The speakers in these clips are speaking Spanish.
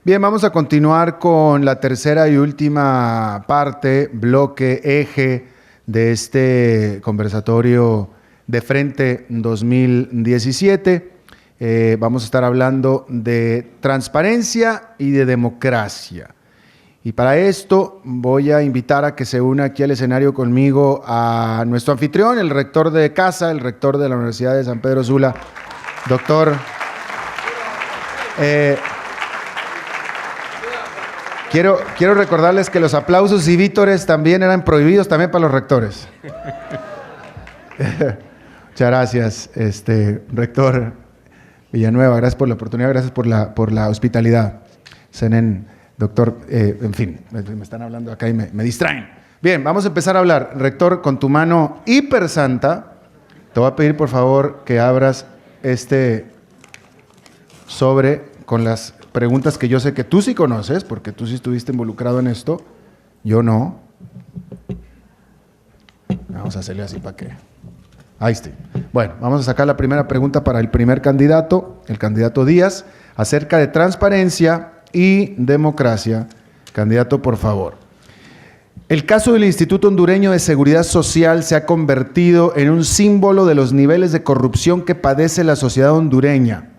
Bien, vamos a continuar con la tercera y última parte, bloque, eje de este conversatorio de Frente 2017. Vamos a estar hablando de transparencia y de democracia. Y para esto voy a invitar a que se una aquí al escenario conmigo a nuestro anfitrión, el rector de casa, el rector de la Universidad de San Pedro Sula, doctor. Quiero recordarles que los aplausos y vítores también eran prohibidos también para los rectores. Muchas gracias, rector Villanueva, gracias por la oportunidad, gracias por la hospitalidad. Senen, doctor, en fin, me están hablando acá y me distraen. Bien, vamos a empezar a hablar. Rector, con tu mano hiper santa, te voy a pedir por favor que abras este sobre con las preguntas que yo sé que tú sí conoces, porque tú sí estuviste involucrado en esto, yo no. Vamos a hacerle así para que... Ahí está. Bueno, vamos a sacar la primera pregunta para el primer candidato, el candidato Díaz, acerca de transparencia y democracia. Candidato, por favor. El caso del Instituto Hondureño de Seguridad Social se ha convertido en un símbolo de los niveles de corrupción que padece la sociedad hondureña.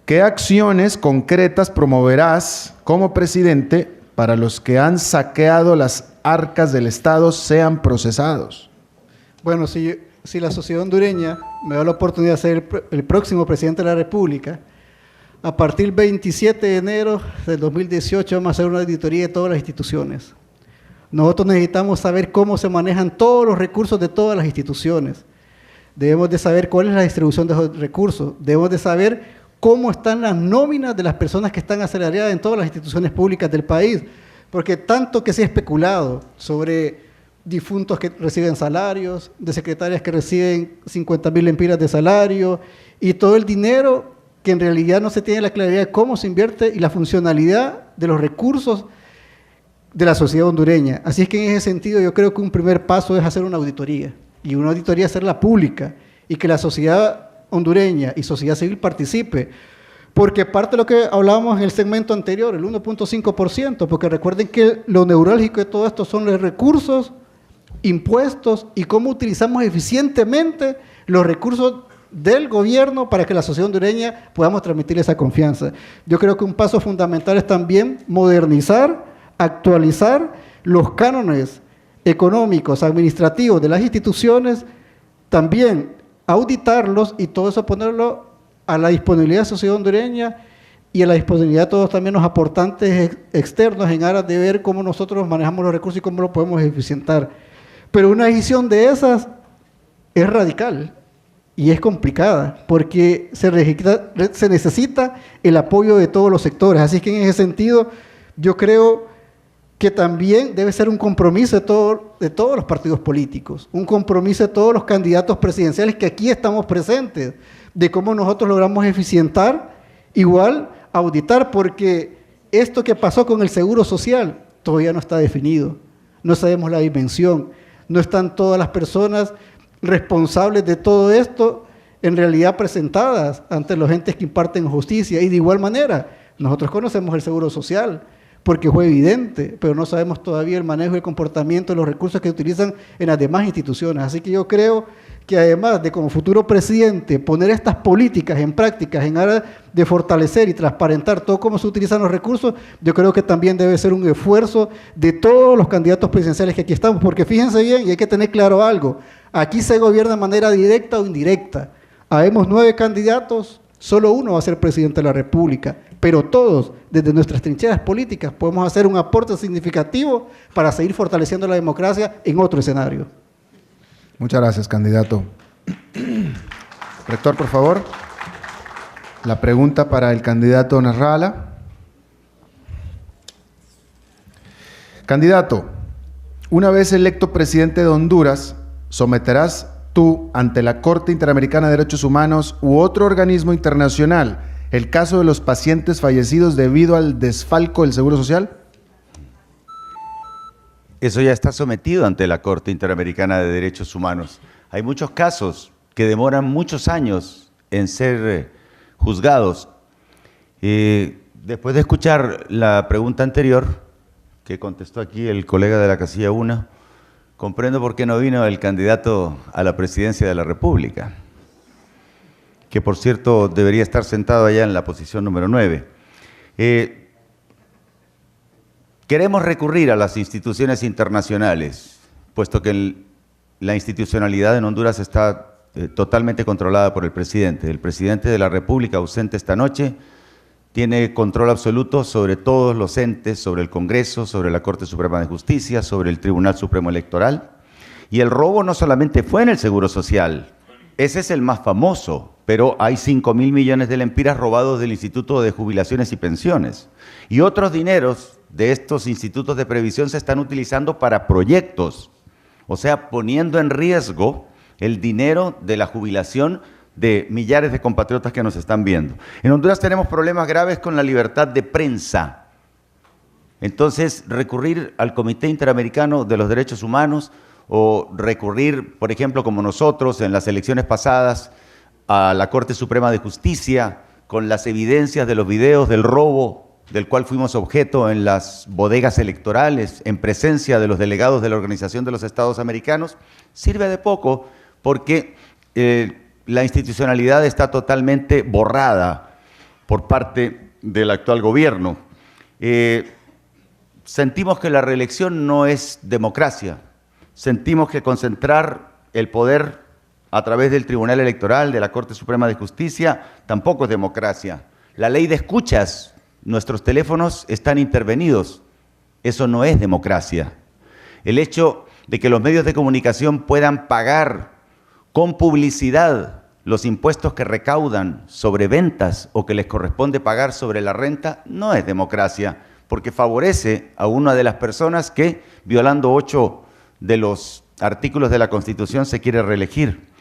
¿Qué acciones concretas promoverás como presidente para los que han saqueado las arcas del Estado sean procesados? Bueno, si la sociedad hondureña me da la oportunidad de ser el próximo presidente de la República, a partir del 27 de enero del 2018 vamos a hacer una auditoría de todas las instituciones. Nosotros necesitamos saber cómo se manejan todos los recursos de todas las instituciones. Debemos de saber cuál es la distribución de esos recursos. Debemos de saber cómo están las nóminas de las personas que están asalariadas en todas las instituciones públicas del país. Porque tanto que se ha especulado sobre difuntos que reciben salarios, de secretarias que reciben 50,000 lempiras de salario, y todo el dinero que en realidad no se tiene la claridad de cómo se invierte y la funcionalidad de los recursos de la sociedad hondureña. Así es que en ese sentido yo creo que un primer paso es hacer una auditoría, y una auditoría hacerla pública, y que la sociedad hondureña y sociedad civil participe, porque parte de lo que hablábamos en el segmento anterior, el 1.5%, porque recuerden que lo neurálgico de todo esto son los recursos, impuestos y cómo utilizamos eficientemente los recursos del gobierno para que la sociedad hondureña podamos transmitir esa confianza. Yo creo que un paso fundamental es también modernizar, actualizar los cánones económicos, administrativos de las instituciones, también auditarlos y todo eso ponerlo a la disponibilidad de la sociedad hondureña y a la disponibilidad de todos también los aportantes externos en aras de ver cómo nosotros manejamos los recursos y cómo lo podemos eficientar. Pero una decisión de esas es radical y es complicada porque se necesita el apoyo de todos los sectores. Así que en ese sentido yo creo que también debe ser un compromiso de todos los partidos políticos, un compromiso de todos los candidatos presidenciales que aquí estamos presentes, de cómo nosotros logramos eficientar, igual auditar, porque esto que pasó con el Seguro Social todavía no está definido, no sabemos la dimensión, no están todas las personas responsables de todo esto en realidad presentadas ante los entes que imparten justicia, y de igual manera nosotros conocemos el Seguro Social, porque fue evidente, pero no sabemos todavía el manejo y el comportamiento de los recursos que se utilizan en las demás instituciones. Así que yo creo que además de como futuro presidente poner estas políticas en prácticas en aras de fortalecer y transparentar todo cómo se utilizan los recursos, yo creo que también debe ser un esfuerzo de todos los candidatos presidenciales que aquí estamos, porque fíjense bien, y hay que tener claro algo, aquí se gobierna de manera directa o indirecta. Habemos 9 candidatos, solo uno va a ser presidente de la República, pero todos, desde nuestras trincheras políticas, podemos hacer un aporte significativo para seguir fortaleciendo la democracia en otro escenario. Muchas gracias, candidato. Rector, por favor. La pregunta para el candidato Nasralla. Candidato, una vez electo presidente de Honduras, ¿someterás tú ante la Corte Interamericana de Derechos Humanos u otro organismo internacional el caso de los pacientes fallecidos debido al desfalco del Seguro Social? Eso ya está sometido ante la Corte Interamericana de Derechos Humanos. Hay muchos casos que demoran muchos años en ser juzgados. Después de escuchar la pregunta anterior, que contestó aquí el colega de la casilla 1, comprendo por qué no vino el candidato a la presidencia de la República, que por cierto debería estar sentado allá en la posición número 9. Queremos recurrir a las instituciones internacionales, puesto que la institucionalidad en Honduras está totalmente controlada por el presidente. El presidente de la República, ausente esta noche, tiene control absoluto sobre todos los entes, sobre el Congreso, sobre la Corte Suprema de Justicia, sobre el Tribunal Supremo Electoral. Y el robo no solamente fue en el Seguro Social, ese es el más famoso, pero hay 5.000 millones de lempiras robados del Instituto de Jubilaciones y Pensiones. Y otros dineros de estos institutos de previsión se están utilizando para proyectos, o sea, poniendo en riesgo el dinero de la jubilación de millares de compatriotas que nos están viendo. En Honduras tenemos problemas graves con la libertad de prensa. Entonces, recurrir al Comité Interamericano de los Derechos Humanos o recurrir, por ejemplo, como nosotros en las elecciones pasadas, a la Corte Suprema de Justicia con las evidencias de los videos del robo del cual fuimos objeto en las bodegas electorales, en presencia de los delegados de la Organización de los Estados Americanos, sirve de poco porque la institucionalidad está totalmente borrada por parte del actual gobierno. Sentimos que la reelección no es democracia, sentimos que concentrar el poder a través del Tribunal Electoral, de la Corte Suprema de Justicia, tampoco es democracia. La ley de escuchas, nuestros teléfonos están intervenidos, eso no es democracia. El hecho de que los medios de comunicación puedan pagar con publicidad los impuestos que recaudan sobre ventas o que les corresponde pagar sobre la renta, no es democracia, porque favorece a una de las personas que, violando 8 de los artículos de la Constitución, se quiere reelegir.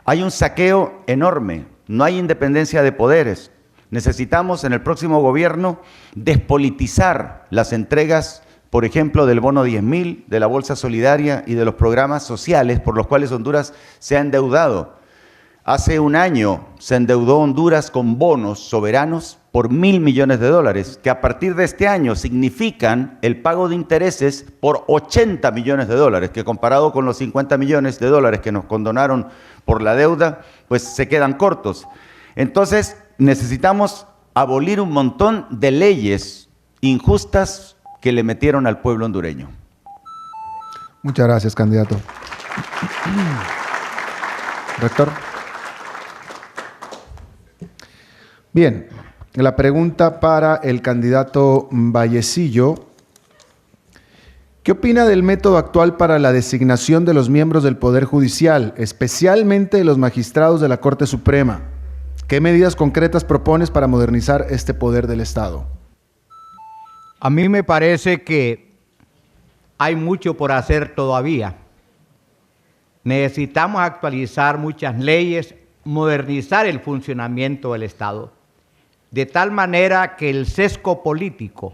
Hay un saqueo enorme, no hay independencia de poderes. Necesitamos en el próximo gobierno despolitizar las entregas, por ejemplo, del bono 10.000, de la Bolsa Solidaria y de los programas sociales por los cuales Honduras se ha endeudado. Hace un año se endeudó Honduras con bonos soberanos por $1.000 millones, que a partir de este año significan el pago de intereses por $80 millones, que comparado con los $50 millones que nos condonaron por la deuda, pues se quedan cortos. Entonces, necesitamos abolir un montón de leyes injustas que le metieron al pueblo hondureño. Muchas gracias, candidato. Rector. Bien, la pregunta para el candidato Vallecillo. ¿Qué opina del método actual para la designación de los miembros del Poder Judicial, especialmente de los magistrados de la Corte Suprema? ¿Qué medidas concretas propones para modernizar este poder del Estado? A mí me parece que hay mucho por hacer todavía. Necesitamos actualizar muchas leyes, modernizar el funcionamiento del Estado, de tal manera que el sesgo político,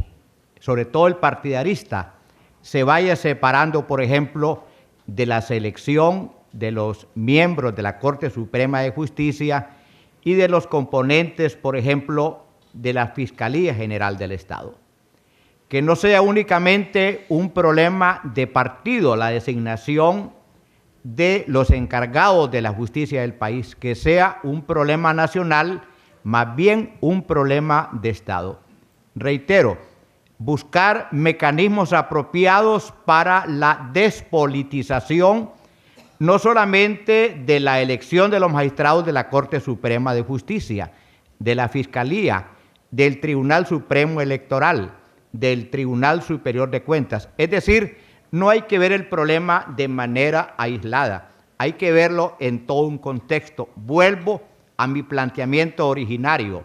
sobre todo el partidarista, se vaya separando, por ejemplo, de la selección de los miembros de la Corte Suprema de Justicia y de los componentes, por ejemplo, de la Fiscalía General del Estado. Que no sea únicamente un problema de partido la designación de los encargados de la justicia del país, que sea un problema nacional, más bien un problema de Estado. Reitero, buscar mecanismos apropiados para la despolitización no solamente de la elección de los magistrados de la Corte Suprema de Justicia, de la Fiscalía, del Tribunal Supremo Electoral, del Tribunal Superior de Cuentas. Es decir, no hay que ver el problema de manera aislada, hay que verlo en todo un contexto. Vuelvo a mi planteamiento originario.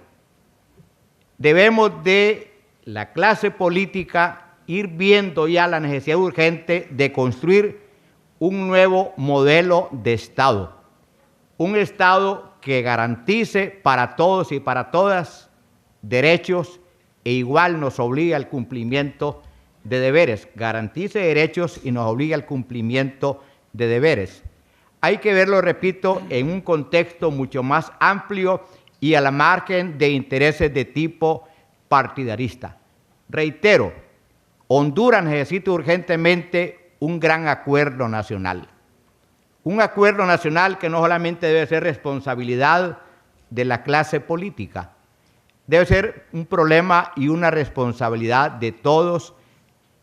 Debemos de la clase política ir viendo ya la necesidad urgente de construir un nuevo modelo de Estado, un Estado que garantice para todos y para todas derechos e igual nos obliga al cumplimiento de deberes, garantice derechos y nos obliga al cumplimiento de deberes. Hay que verlo, repito, en un contexto mucho más amplio y a la margen de intereses de tipo partidarista. Reitero, Honduras necesita urgentemente un gran acuerdo nacional. Un acuerdo nacional que no solamente debe ser responsabilidad de la clase política, debe ser un problema y una responsabilidad de todos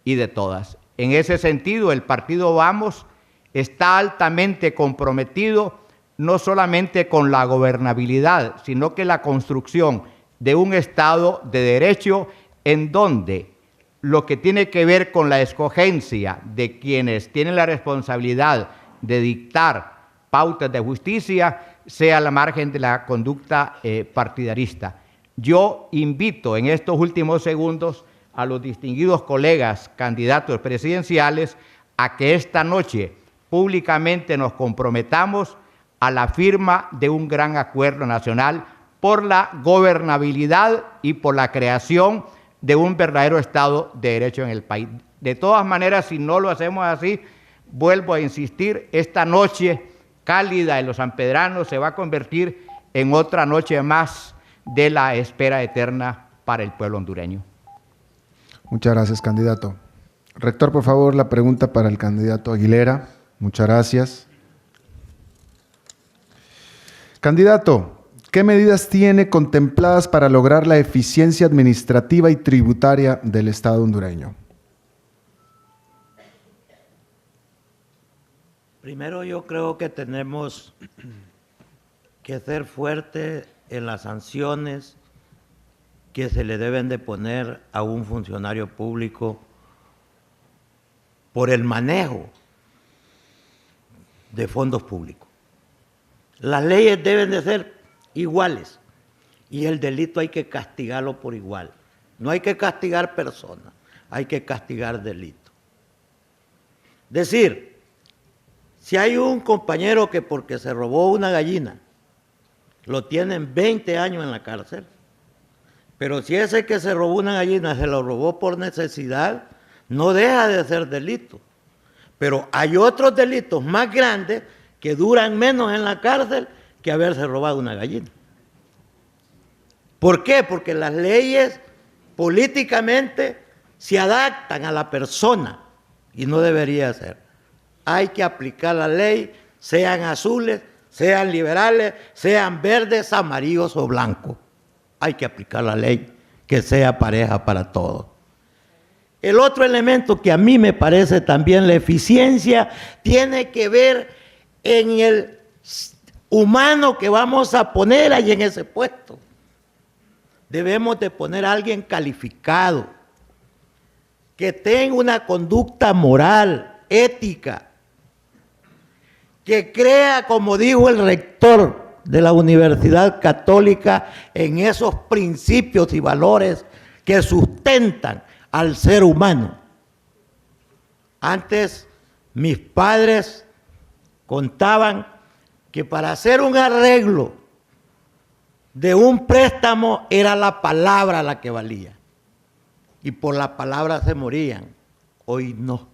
y de todas. En ese sentido, el partido Vamos está altamente comprometido no solamente con la gobernabilidad, sino que la construcción de un Estado de Derecho en donde lo que tiene que ver con la escogencia de quienes tienen la responsabilidad de dictar pautas de justicia sea al margen de la conducta partidarista. Yo invito en estos últimos segundos a los distinguidos colegas candidatos presidenciales a que esta noche públicamente nos comprometamos a la firma de un gran acuerdo nacional por la gobernabilidad y por la creación de un verdadero Estado de Derecho en el país. De todas maneras, si no lo hacemos así, vuelvo a insistir, esta noche cálida en los sanpedranos se va a convertir en otra noche más de la espera eterna para el pueblo hondureño. Muchas gracias, candidato. Rector, por favor, la pregunta para el candidato Aguilera. Muchas gracias. Candidato, ¿qué medidas tiene contempladas para lograr la eficiencia administrativa y tributaria del Estado hondureño? Primero, yo creo que tenemos que ser fuertes en las sanciones que se le deben de poner a un funcionario público por el manejo de fondos públicos. Las leyes deben de ser iguales y el delito hay que castigarlo por igual. No hay que castigar personas, hay que castigar delito. Decir, si hay un compañero que porque se robó una gallina, lo tienen 20 años en la cárcel, pero si ese que se robó una gallina se lo robó por necesidad, no deja de ser delito. Pero hay otros delitos más grandes que duran menos en la cárcel que haberse robado una gallina. ¿Por qué? Porque las leyes políticamente se adaptan a la persona y no debería ser. Hay que aplicar la ley, sean azules, sean liberales, sean verdes, amarillos o blancos. Hay que aplicar la ley que sea pareja para todos. El otro elemento que a mí me parece también la eficiencia tiene que ver en el humano que vamos a poner ahí en ese puesto. Debemos de poner a alguien calificado, que tenga una conducta moral, ética, que crea, como dijo el rector de la Universidad Católica, en esos principios y valores que sustentan al ser humano. Antes mis padres contaban que para hacer un arreglo de un préstamo era la palabra la que valía. Y por la palabra se morían. Hoy no.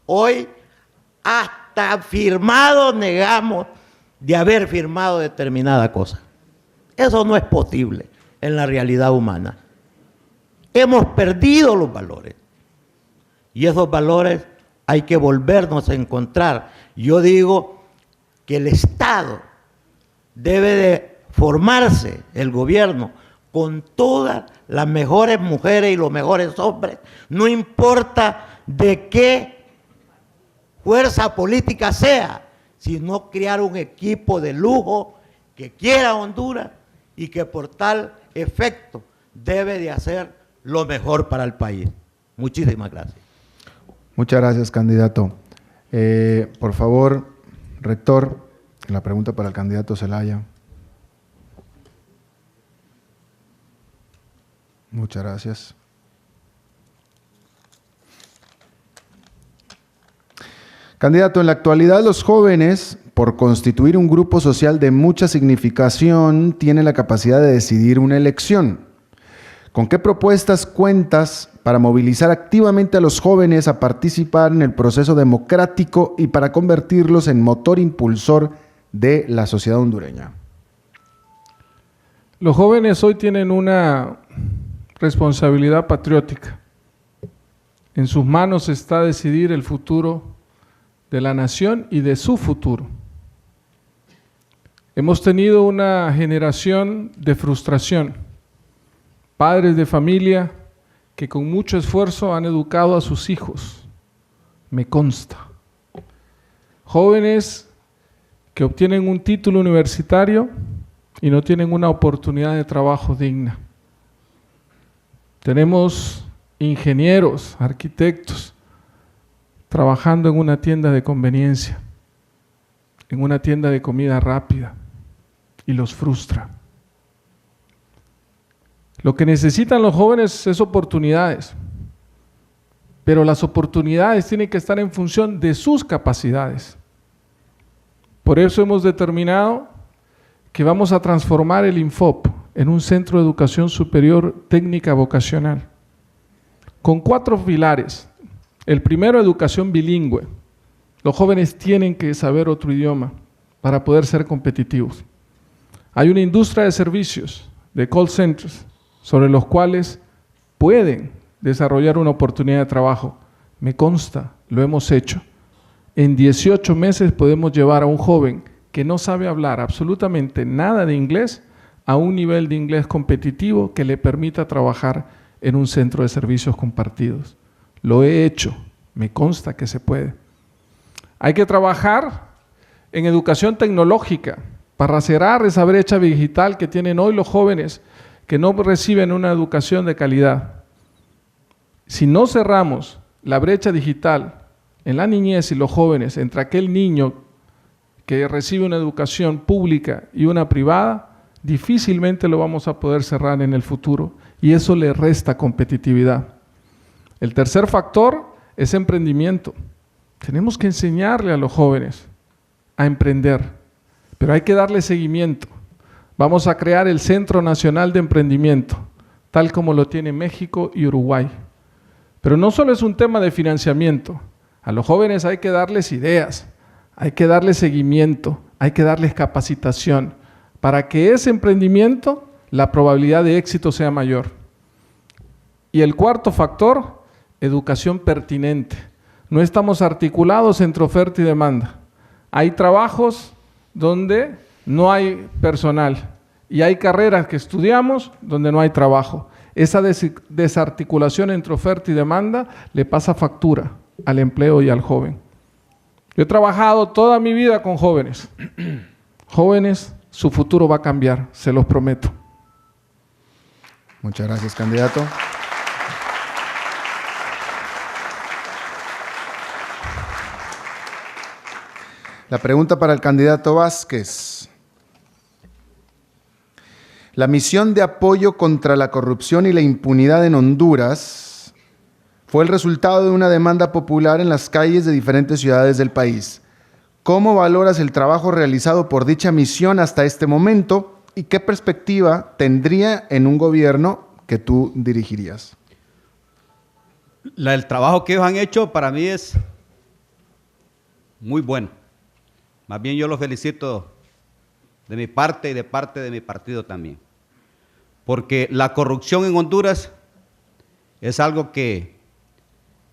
Hoy hasta firmado negamos de haber firmado determinada cosa. Eso no es posible en la realidad humana. Hemos perdido los valores. Y esos valores hay que volvernos a encontrar. Yo digo que el Estado debe de formarse, el gobierno, con todas las mejores mujeres y los mejores hombres, no importa de qué fuerza política sea, sino crear un equipo de lujo que quiera Honduras y que por tal efecto debe de hacer lo mejor para el país. Muchísimas gracias. Muchas gracias, candidato. Por favor, rector, la pregunta para el candidato Zelaya. Muchas gracias. Candidato, en la actualidad los jóvenes, por constituir un grupo social de mucha significación, tienen la capacidad de decidir una elección. ¿Con qué propuestas cuentas para movilizar activamente a los jóvenes a participar en el proceso democrático y para convertirlos en motor impulsor de la sociedad hondureña? Los jóvenes hoy tienen una responsabilidad patriótica. En sus manos está decidir el futuro de la nación y de su futuro. Hemos tenido una generación de frustración, padres de familia que con mucho esfuerzo han educado a sus hijos, me consta. Jóvenes que obtienen un título universitario y no tienen una oportunidad de trabajo digna. Tenemos ingenieros, arquitectos, trabajando en una tienda de conveniencia, en una tienda de comida rápida, y los frustra. Lo que necesitan los jóvenes es oportunidades, pero las oportunidades tienen que estar en función de sus capacidades. Por eso hemos determinado que vamos a transformar el INFOP en un centro de educación superior técnica vocacional, con 4 pilares. El primero, educación bilingüe. Los jóvenes tienen que saber otro idioma para poder ser competitivos. Hay una industria de servicios, de call centers, sobre los cuales pueden desarrollar una oportunidad de trabajo. Me consta, lo hemos hecho. En 18 meses podemos llevar a un joven que no sabe hablar absolutamente nada de inglés a un nivel de inglés competitivo que le permita trabajar en un centro de servicios compartidos. Lo he hecho, me consta que se puede. Hay que trabajar en educación tecnológica para cerrar esa brecha digital que tienen hoy los jóvenes que no reciben una educación de calidad. Si no cerramos la brecha digital en la niñez y los jóvenes entre aquel niño que recibe una educación pública y una privada, difícilmente lo vamos a poder cerrar en el futuro y eso le resta competitividad. El tercer factor es emprendimiento. Tenemos que enseñarle a los jóvenes a emprender, pero hay que darle seguimiento. Vamos a crear el Centro Nacional de Emprendimiento, tal como lo tiene México y Uruguay. Pero no solo es un tema de financiamiento. A los jóvenes hay que darles ideas, hay que darles seguimiento, hay que darles capacitación, para que ese emprendimiento, la probabilidad de éxito sea mayor. Y el cuarto factor, educación pertinente. No estamos articulados entre oferta y demanda. Hay trabajos donde no hay personal y hay carreras que estudiamos donde no hay trabajo. Esa desarticulación entre oferta y demanda le pasa factura al empleo y al joven. Yo he trabajado toda mi vida con jóvenes. Jóvenes, su futuro va a cambiar, se los prometo. Muchas gracias, candidato. La pregunta para el candidato Vázquez. La misión de apoyo contra la corrupción y la impunidad en Honduras fue el resultado de una demanda popular en las calles de diferentes ciudades del país. ¿Cómo valoras el trabajo realizado por dicha misión hasta este momento y qué perspectiva tendría en un gobierno que tú dirigirías? El trabajo que ellos han hecho para mí es muy bueno. Más bien yo los felicito de mi parte y de parte de mi partido también. Porque la corrupción en Honduras es algo que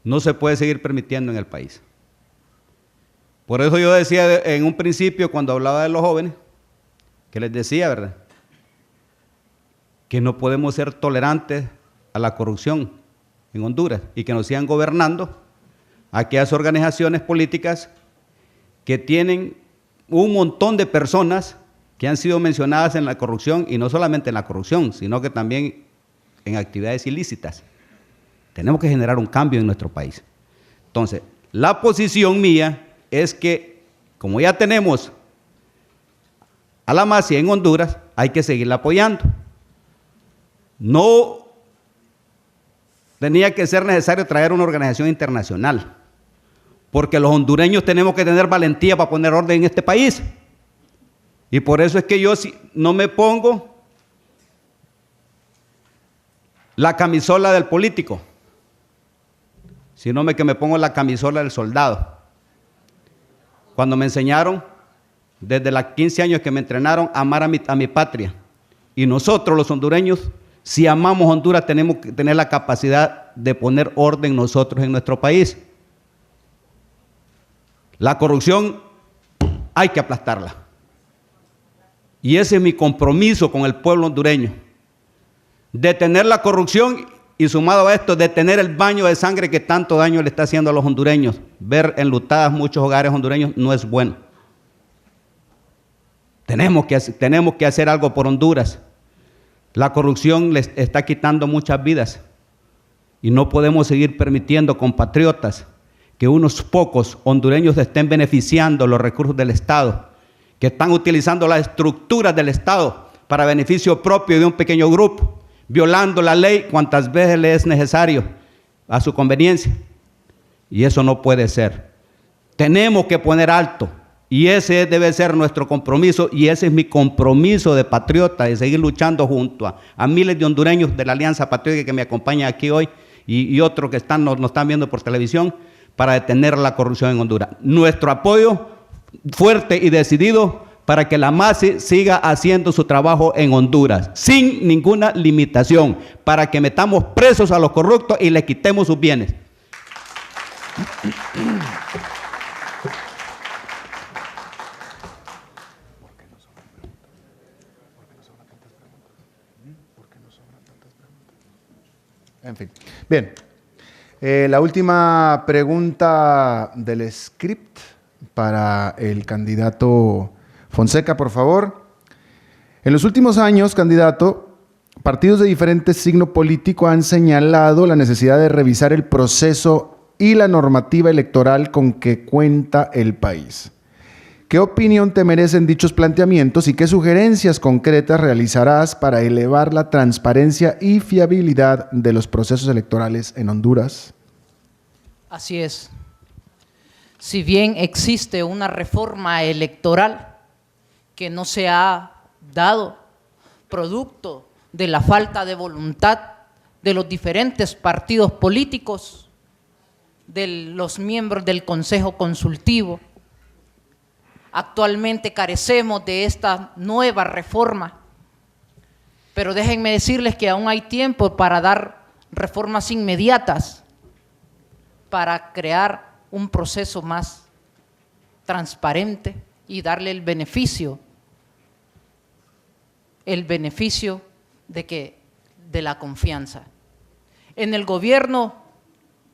no se puede seguir permitiendo en el país. Por eso yo decía en un principio, cuando hablaba de los jóvenes, que les decía, ¿verdad?, que no podemos ser tolerantes a la corrupción en Honduras y que nos sigan gobernando aquellas organizaciones políticas que tienen un montón de personas que han sido mencionadas en la corrupción, y no solamente en la corrupción, sino que también en actividades ilícitas. Tenemos que generar un cambio en nuestro país. Entonces, la posición mía es que, como ya tenemos a la Masia en Honduras, hay que seguirla apoyando. No tenía que ser necesario traer una organización internacional, porque los hondureños tenemos que tener valentía para poner orden en este país. Y por eso es que yo no me pongo la camisola del político, sino que me pongo la camisola del soldado. Cuando me enseñaron, desde los 15 años que me entrenaron, a amar a mi patria. Y nosotros, los hondureños, Si amamos Honduras, tenemos que tener la capacidad de poner orden nosotros en nuestro país. La corrupción hay que aplastarla. Y ese es mi compromiso con el pueblo hondureño. Detener la corrupción y, sumado a esto, detener el baño de sangre que tanto daño le está haciendo a los hondureños. Ver enlutadas muchos hogares hondureños no es bueno. Tenemos que hacer algo por Honduras. La corrupción les está quitando muchas vidas y no podemos seguir permitiendo, compatriotas, que unos pocos hondureños estén beneficiando los recursos del Estado, que están utilizando las estructuras del Estado para beneficio propio de un pequeño grupo, violando la ley cuantas veces le es necesario a su conveniencia. Y eso no puede ser. Tenemos que poner alto. Y ese debe ser nuestro compromiso, y ese es mi compromiso de patriota, de seguir luchando junto a miles de hondureños de la Alianza Patriótica que me acompañan aquí hoy y otros que nos están viendo por televisión, para detener la corrupción en Honduras. Nuestro apoyo fuerte y decidido para que la MASI siga haciendo su trabajo en Honduras, sin ninguna limitación, para que metamos presos a los corruptos y les quitemos sus bienes. En fin. Bien. La última pregunta del script para el candidato Fonseca, por favor. En los últimos años, candidato, partidos de diferente signo político han señalado la necesidad de revisar el proceso y la normativa electoral con que cuenta el país. ¿Qué opinión te merecen dichos planteamientos y qué sugerencias concretas realizarás para elevar la transparencia y fiabilidad de los procesos electorales en Honduras? Así es. Si bien existe una reforma electoral que no se ha dado producto de la falta de voluntad de los diferentes partidos políticos, de los miembros del Consejo Consultivo, actualmente carecemos de esta nueva reforma, pero déjenme decirles que aún hay tiempo para dar reformas inmediatas para crear un proceso más transparente y darle el beneficio de la confianza. En el gobierno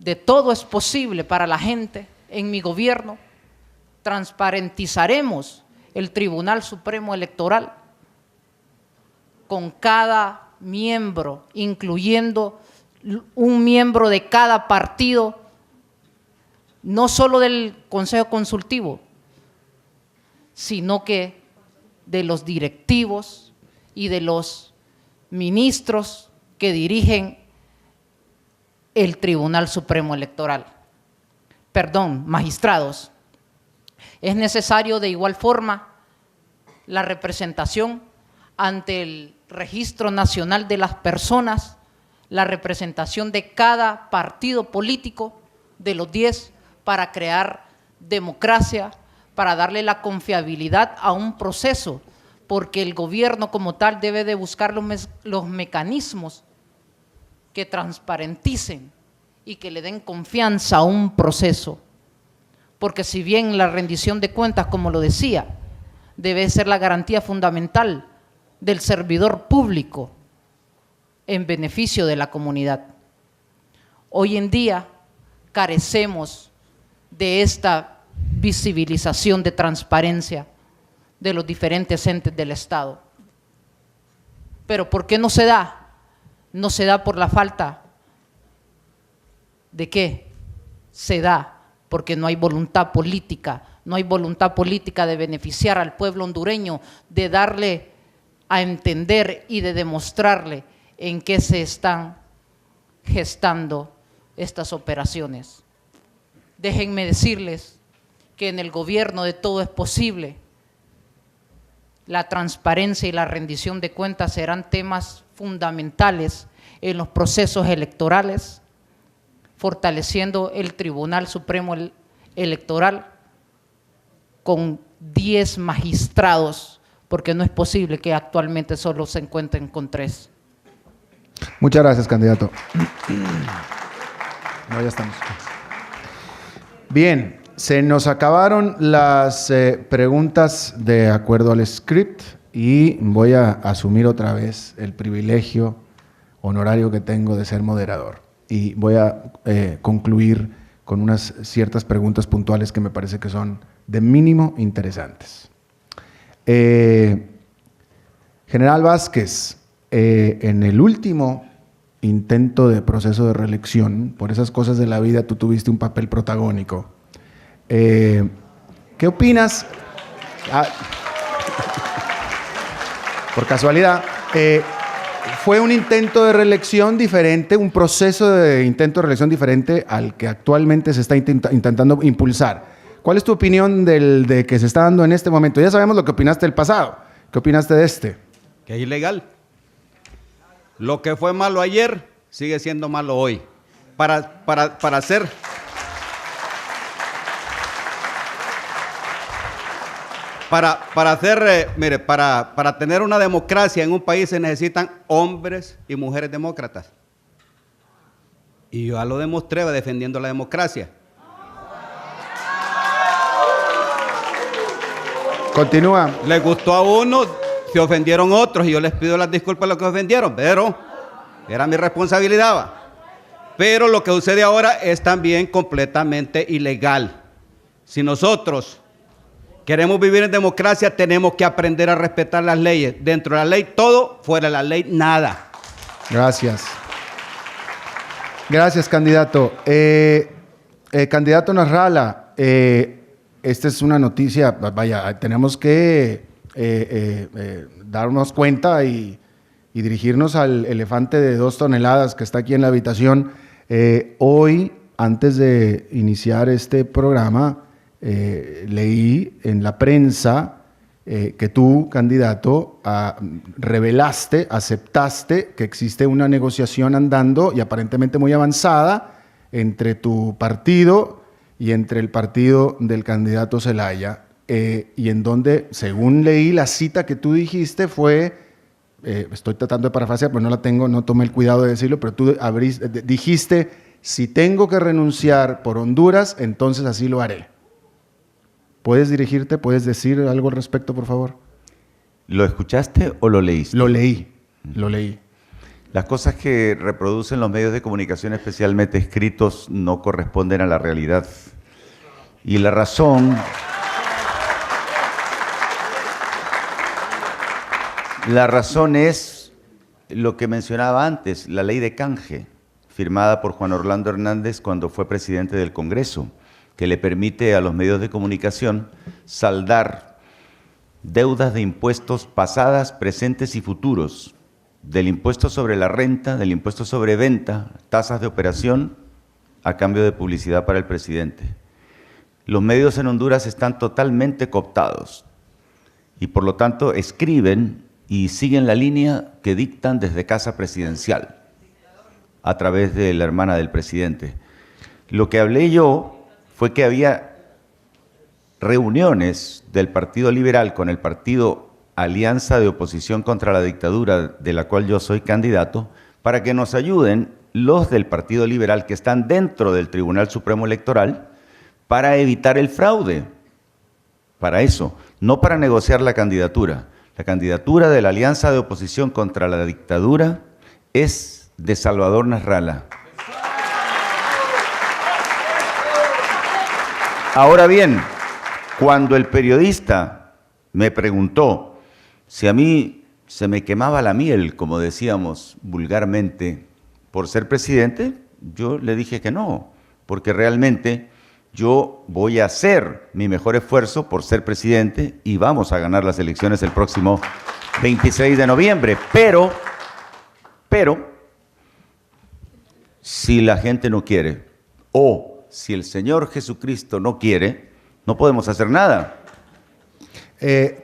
de todo es posible para la gente. En mi gobierno transparentizaremos el Tribunal Supremo Electoral con cada miembro, incluyendo un miembro de cada partido, no solo del Consejo Consultivo, sino que de los directivos y de los ministros que dirigen el Tribunal Supremo Electoral. Perdón, magistrados. Es necesario de igual forma la representación ante el Registro Nacional de las Personas, la representación de cada partido político de los 10 para crear democracia, para darle la confiabilidad a un proceso, porque el gobierno como tal debe de buscar los mecanismos que transparenticen y que le den confianza a un proceso. Porque si bien la rendición de cuentas, como lo decía, debe ser la garantía fundamental del servidor público en beneficio de la comunidad. Hoy en día carecemos de esta visibilización de transparencia de los diferentes entes del Estado. ¿Pero por qué no se da? No se da por la falta de ¿qué? Se da porque no hay voluntad política, no hay voluntad política de beneficiar al pueblo hondureño, de darle a entender y de demostrarle en qué se están gestando estas operaciones. Déjenme decirles que en el gobierno de todo es posible. La transparencia y la rendición de cuentas serán temas fundamentales en los procesos electorales, fortaleciendo el Tribunal Supremo Electoral con 10 magistrados, porque no es posible que actualmente solo se encuentren con 3. Muchas gracias, candidato. No, ya estamos. Bien, se nos acabaron las preguntas de acuerdo al script y voy a asumir otra vez el privilegio honorario que tengo de ser moderador. Y voy a concluir con unas ciertas preguntas puntuales que me parece que son de mínimo interesantes. General Vázquez, en el último intento de proceso de reelección, por esas cosas de la vida tú tuviste un papel protagónico. ¿Qué opinas? Por casualidad, fue un intento de reelección diferente, un proceso de intento de reelección diferente al que actualmente se está intentando impulsar. ¿Cuál es tu opinión de que se está dando en este momento? Ya sabemos lo que opinaste del pasado. ¿Qué opinaste de este? Que es ilegal. Lo que fue malo ayer sigue siendo malo hoy. Para tener una democracia en un país se necesitan hombres y mujeres demócratas. Y yo ya lo demostré defendiendo la democracia. Continúa. Les gustó a uno, se ofendieron otros y yo les pido las disculpas a los que ofendieron, pero era mi responsabilidad. ¿Va? Pero lo que sucede ahora es también completamente ilegal. Si nosotros queremos vivir en democracia, tenemos que aprender a respetar las leyes. Dentro de la ley todo, fuera de la ley nada. Gracias. Gracias, candidato. Candidato Nasralla, esta es una noticia, vaya, tenemos que darnos cuenta y dirigirnos al elefante de 2 toneladas que está aquí en la habitación. Hoy, antes de iniciar este programa, leí en la prensa que tú, candidato, revelaste, aceptaste que existe una negociación andando y aparentemente muy avanzada entre tu partido y entre el partido del candidato Zelaya, y en donde, según leí, la cita que tú dijiste fue, estoy tratando de parafrasear, pero no la tengo, no tomé el cuidado de decirlo, pero tú dijiste, si tengo que renunciar por Honduras, entonces así lo haré. ¿Puedes dirigirte, puedes decir algo al respecto, por favor? ¿Lo escuchaste o lo leíste? Lo leí. Las cosas que reproducen los medios de comunicación, especialmente escritos, no corresponden a la realidad. Y la razón es lo que mencionaba antes, la ley de canje, firmada por Juan Orlando Hernández cuando fue presidente del Congreso, que le permite a los medios de comunicación saldar deudas de impuestos pasadas, presentes y futuros, del impuesto sobre la renta, del impuesto sobre venta, tasas de operación, a cambio de publicidad para el presidente. Los medios en Honduras están totalmente cooptados y por lo tanto escriben y siguen la línea que dictan desde Casa Presidencial, a través de la hermana del presidente. Lo que hablé yo fue que había reuniones del Partido Liberal con el Partido Alianza de Oposición contra la Dictadura, de la cual yo soy candidato, para que nos ayuden los del Partido Liberal que están dentro del Tribunal Supremo Electoral para evitar el fraude. Para eso, no para negociar la candidatura. La candidatura de la Alianza de Oposición contra la Dictadura es de Salvador Nasralla. Ahora bien, cuando el periodista me preguntó si a mí se me quemaba la miel, como decíamos vulgarmente, por ser presidente, yo le dije que no, porque realmente yo voy a hacer mi mejor esfuerzo por ser presidente y vamos a ganar las elecciones el próximo 26 de noviembre. Pero, si la gente no quiere o si el Señor Jesucristo no quiere, no podemos hacer nada.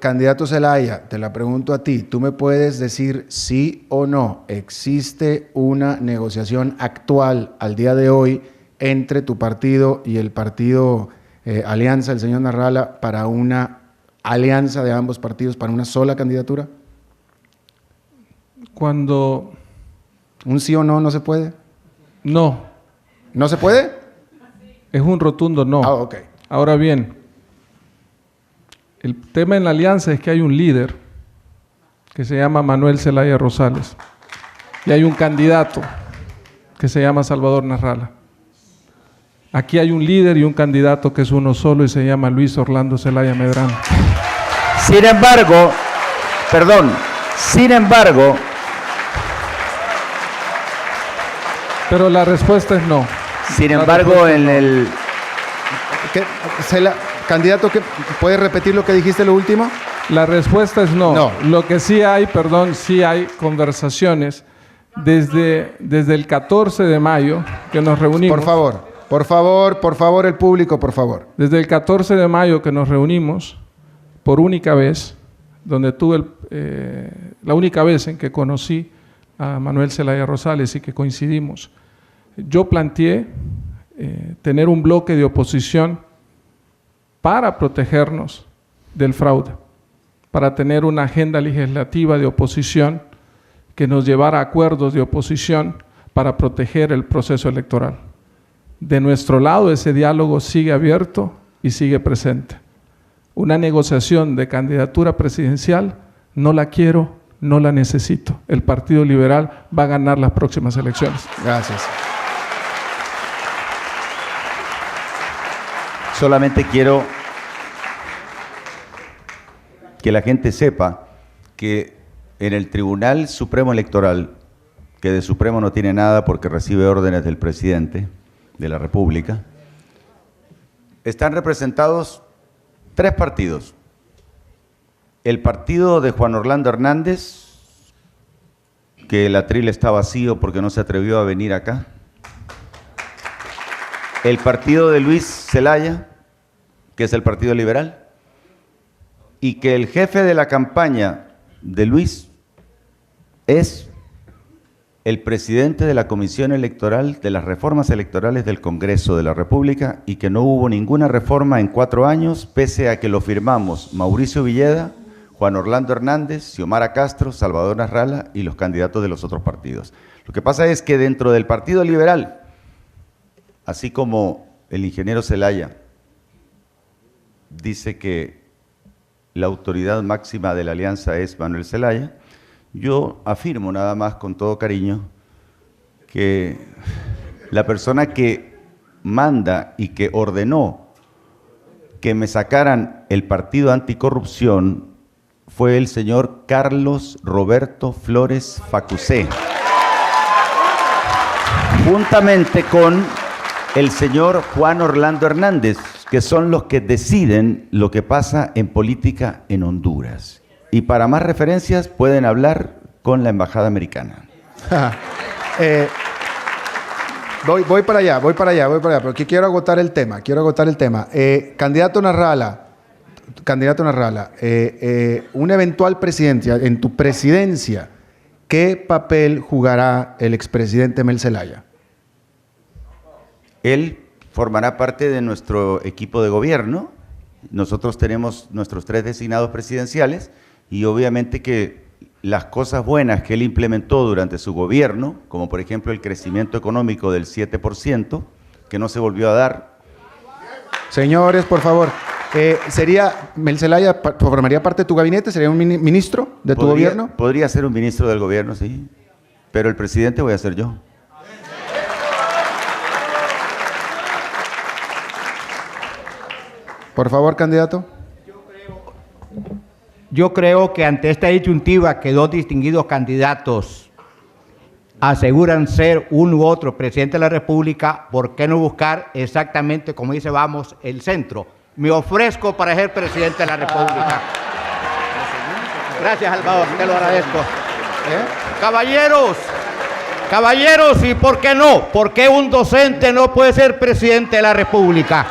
Candidato Zelaya, te la pregunto a ti, ¿tú me puedes decir sí o no? ¿Existe una negociación actual al día de hoy entre tu partido y el partido Alianza, el señor Nasralla, para una alianza de ambos partidos, para una sola candidatura? Cuando ¿Un sí o no no se puede? No, ¿No se puede? es un rotundo no. Ah, ok. Ahora bien, el tema en la alianza es que hay un líder que se llama Manuel Zelaya Rosales y hay un candidato que se llama Salvador Narrala. Aquí hay un líder y un candidato que es uno solo y se llama Luis Orlando Zelaya Medrano. Sin embargo, Pero la respuesta es no. sin La embargo, respuesta es en no. el... Candidato, ¿puede repetir lo que dijiste lo último? La respuesta es no. No. Lo que sí hay, sí hay conversaciones desde el 14 de mayo que nos reunimos. Por favor, el público, por favor. Desde el 14 de mayo que nos reunimos por única vez, donde tuve la única vez en que conocí a Manuel Zelaya Rosales y que coincidimos, yo planteé tener un bloque de oposición para protegernos del fraude, para tener una agenda legislativa de oposición que nos llevara a acuerdos de oposición para proteger el proceso electoral. De nuestro lado, ese diálogo sigue abierto y sigue presente. Una negociación de candidatura presidencial no la quiero, no la necesito. El Partido Liberal va a ganar las próximas elecciones. Gracias. Solamente quiero que la gente sepa que en el Tribunal Supremo Electoral, que de Supremo no tiene nada porque recibe órdenes del presidente de la República, están representados 3 partidos. El partido de Juan Orlando Hernández, que el atril está vacío porque no se atrevió a venir acá. El partido de Luis Zelaya, que es el Partido Liberal, y que el jefe de la campaña de Luis es el presidente de la Comisión Electoral de las Reformas Electorales del Congreso de la República y que no hubo ninguna reforma en 4 años, pese a que lo firmamos Mauricio Villeda, Juan Orlando Hernández, Xiomara Castro, Salvador Narrala y los candidatos de los otros partidos. Lo que pasa es que dentro del Partido Liberal, así como el ingeniero Zelaya dice que la autoridad máxima de la alianza es Manuel Zelaya, yo afirmo nada más con todo cariño que la persona que manda y que ordenó que me sacaran el partido anticorrupción fue el señor Carlos Roberto Flores Facusé, juntamente con el señor Juan Orlando Hernández, que son los que deciden lo que pasa en política en Honduras. Y para más referencias pueden hablar con la Embajada Americana. Voy para allá, pero aquí quiero agotar el tema, Candidato Narrala, una eventual presidencia, en tu presidencia, ¿qué papel jugará el expresidente Mel Zelaya? Él formará parte de nuestro equipo de gobierno. Nosotros tenemos nuestros 3 designados presidenciales y obviamente que las cosas buenas que él implementó durante su gobierno, como por ejemplo el crecimiento económico del 7%, que no se volvió a dar. Señores, por favor, ¿Mel Zelaya formaría parte de tu gabinete? ¿Sería un ministro de tu gobierno? Podría ser un ministro del gobierno, sí, pero el presidente voy a ser yo. Por favor, candidato. Yo creo que ante esta disyuntiva que 2 distinguidos candidatos aseguran ser uno u otro presidente de la República, ¿por qué no buscar exactamente, como dice Vamos, el centro? Me ofrezco para ser presidente de la República. Gracias, Salvador, te lo agradezco. Caballeros, ¿y por qué no? ¿Por qué un docente no puede ser presidente de la República?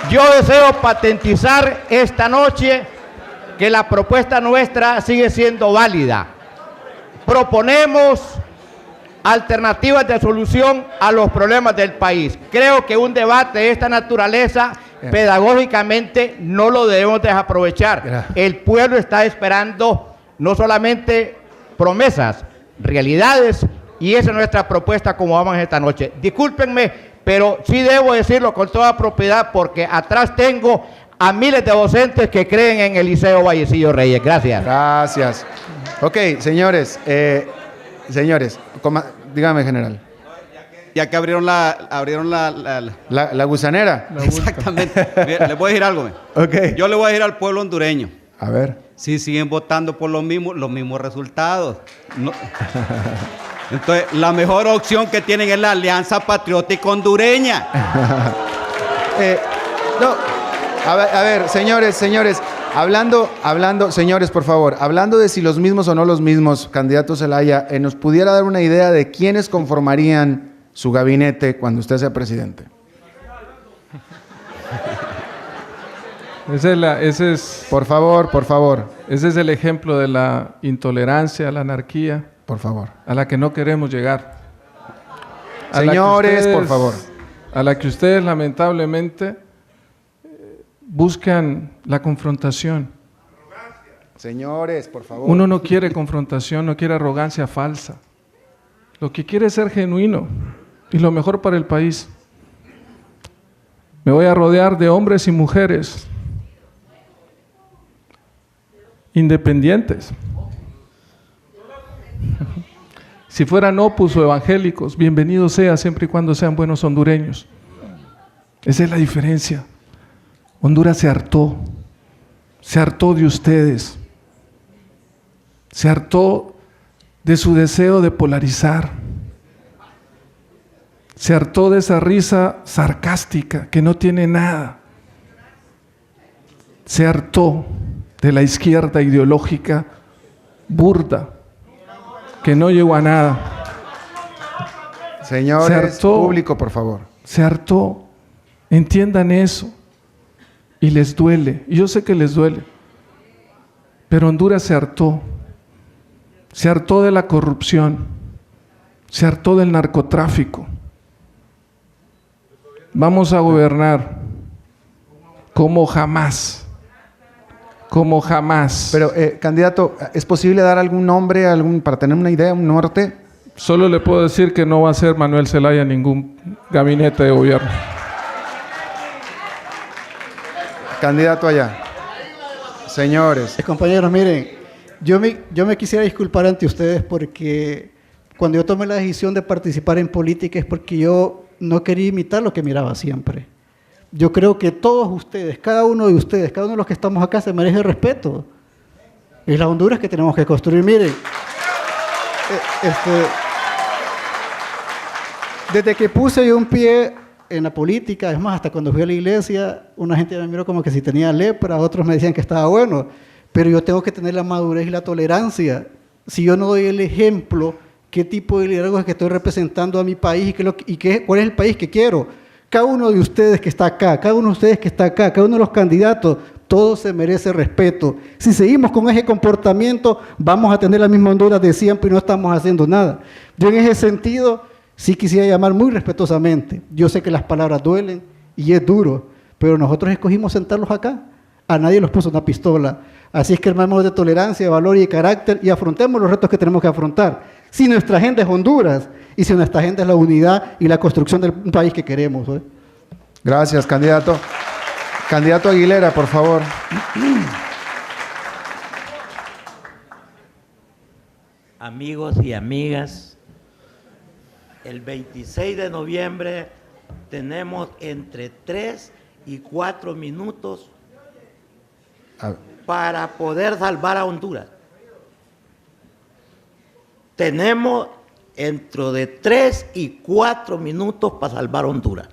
Yo deseo patentizar esta noche que la propuesta nuestra sigue siendo válida. Proponemos alternativas de solución a los problemas del país. Creo que un debate de esta naturaleza, pedagógicamente, no lo debemos desaprovechar. El pueblo está esperando no solamente promesas, realidades Y esa es nuestra propuesta como vamos esta noche. Discúlpenme, pero sí debo decirlo con toda propiedad porque atrás tengo a miles de docentes que creen en el Liceo Vallecillo Reyes. Gracias. Gracias. Ok, señores, dígame, general. Ya que abrieron la La gusanera. exactamente. Mira, les voy a decir algo. Ok. Yo le voy a decir al pueblo hondureño. A ver. Si siguen votando por los mismos resultados. No. Entonces, la mejor opción que tienen es la Alianza Patriótica Hondureña. No. A ver, señores, hablando, señores, por favor, hablando de si los mismos o no los mismos, candidato Zelaya, ¿nos pudiera dar una idea de quiénes conformarían su gabinete cuando usted sea presidente? Ese es, Por favor, ese es el ejemplo de la intolerancia, la anarquía, por favor. a la que no queremos llegar. Señores, por favor. A la que ustedes lamentablemente buscan la confrontación. Señores, por favor. Uno no quiere confrontación, no quiere arrogancia falsa. Lo que quiere es ser genuino y lo mejor para el país. Me voy a rodear de hombres y mujeres independientes. Si fueran opus o evangélicos, bienvenido sea siempre y cuando sean buenos hondureños. Esa es la diferencia. Honduras se hartó de ustedes, se hartó de su deseo de polarizar, se hartó de esa risa sarcástica que no tiene nada, se hartó de la izquierda ideológica burda que no llegó a nada. Señores, público, por favor. Se hartó, entiendan eso. Y les duele, y yo sé que les duele, pero Honduras se hartó de la corrupción, se hartó del narcotráfico. Vamos a gobernar como jamás. Pero, candidato, ¿es posible dar algún nombre, para tener una idea, un norte? Solo le puedo decir que no va a ser Manuel Zelaya en ningún gabinete de gobierno. Candidato allá. Señores. Compañeros, miren, yo me quisiera disculpar ante ustedes porque cuando yo tomé la decisión de participar en política es porque yo no quería imitar lo que miraba siempre. Yo creo que todos ustedes, cada uno de ustedes, cada uno de los que estamos acá se merece respeto. Es la Honduras que tenemos que construir. Miren, desde que puse yo un pie en la política, es más, hasta cuando fui a la iglesia, una gente me miró como que si tenía lepra, otros me decían que estaba bueno, pero yo tengo que tener la madurez y la tolerancia. Si yo no doy el ejemplo, ¿qué tipo de liderazgo es que estoy representando a mi país cuál es el país que quiero? Cada uno de ustedes que está acá, cada uno de ustedes que está acá, cada uno de los candidatos, todo se merece respeto. Si seguimos con ese comportamiento, vamos a tener la misma Honduras de siempre y no estamos haciendo nada. Yo en ese sentido sí quisiera llamar muy respetuosamente. Yo sé que las palabras duelen y es duro, pero nosotros escogimos sentarlos acá. A nadie nos puso una pistola. Así es que hermanos de tolerancia, valor y carácter y afrontemos los retos que tenemos que afrontar. Si nuestra agenda es Honduras y si nuestra agenda es la unidad y la construcción del país que queremos. Gracias, candidato. Candidato Aguilera, por favor. Amigos y amigas, el 26 de noviembre tenemos entre 3 y 4 minutos para poder salvar a Honduras. Tenemos dentro de 3 y 4 minutos para salvar Honduras.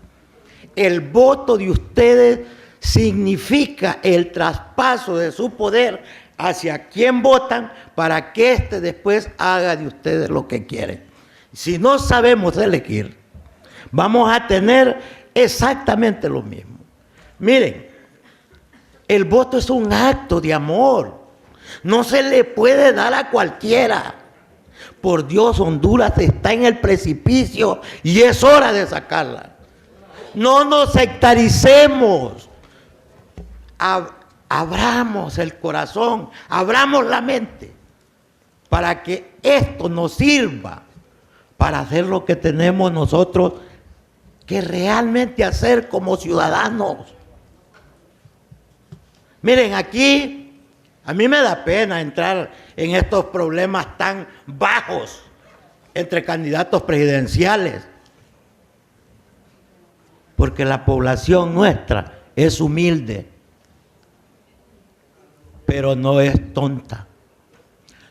El voto de ustedes significa el traspaso de su poder hacia quien votan para que éste después haga de ustedes lo que quieren. Si no sabemos elegir, vamos a tener exactamente lo mismo. Miren, el voto es un acto de amor. No se le puede dar a cualquiera. Por Dios, Honduras está en el precipicio y es hora de sacarla. No nos sectaricemos. Abramos el corazón, abramos la mente para que esto nos sirva para hacer lo que tenemos nosotros que realmente hacer como ciudadanos. Miren, aquí a mí me da pena entrar en estos problemas tan bajos entre candidatos presidenciales, porque la población nuestra es humilde, pero no es tonta.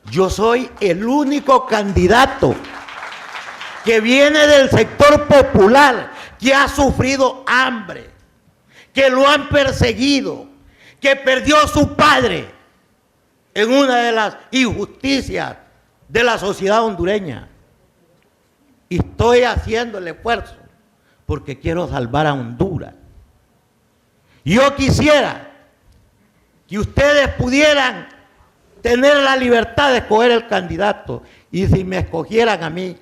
Yo soy el único candidato que viene del sector popular, que ha sufrido hambre, que lo han perseguido, que perdió a su padre en una de las injusticias de la sociedad hondureña. Y estoy haciendo el esfuerzo porque quiero salvar a Honduras. Yo quisiera que ustedes pudieran tener la libertad de escoger el candidato, y si me escogieran a mí,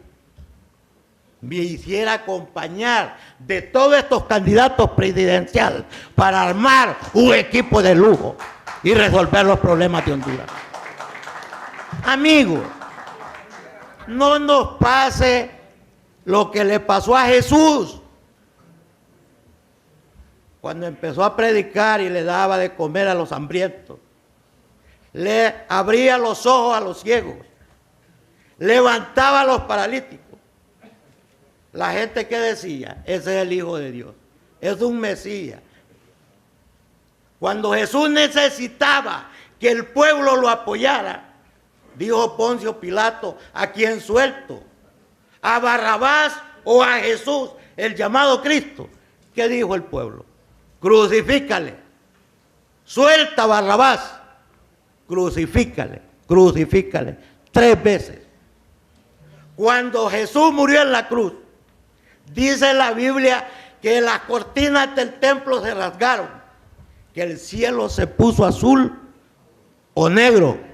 me hiciera acompañar de todos estos candidatos presidenciales para armar un equipo de lujo y resolver los problemas de Honduras. Amigos, no nos pase lo que le pasó a Jesús cuando empezó a predicar y le daba de comer a los hambrientos, le abría los ojos a los ciegos, levantaba a los paralíticos. La gente que decía, ese es el Hijo de Dios, es un Mesías. Cuando Jesús necesitaba que el pueblo lo apoyara, dijo Poncio Pilato, ¿a quién suelto? ¿A Barrabás o a Jesús, el llamado Cristo? ¿Qué dijo el pueblo? Crucifícale. Suelta a Barrabás. Crucifícale, crucifícale. 3 veces. Cuando Jesús murió en la cruz, dice la Biblia que las cortinas del templo se rasgaron, que el cielo se puso azul o negro.